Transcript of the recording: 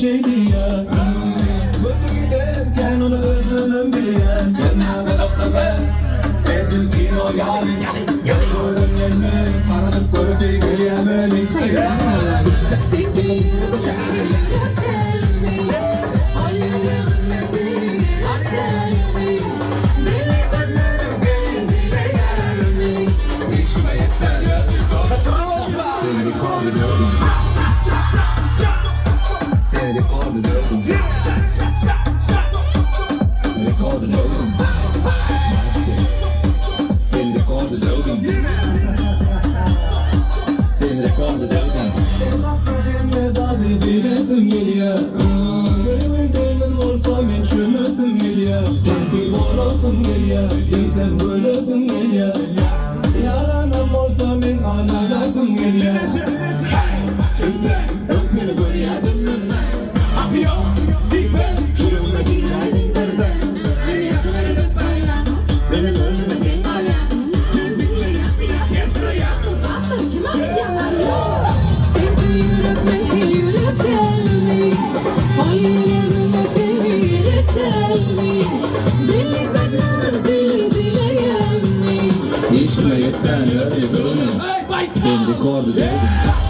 şeydi ya. Gözü giderken onu özlemem diye. Gelmeme doktora edil ki o yarim. Görünenler faradık gözü geliyemeli. Bilesim geliyor. Senin demir olsa men çömesim geliyor. Sanki olasım geliyor. Değilsem böylesim geliyor. Yalanım olsa men ağlanasım geliyor. Seni görüyordum ben. Akıyor, güzel. Yürüme giydin derden. Seni yakaladım bana. Benim önüme gel hala. Kendinle yapıyor. Gel buraya. Bakın kime gidiyorlar ya. Seni yürütme. Hiç mi yetten öyle durma. Seni rekordu dedim.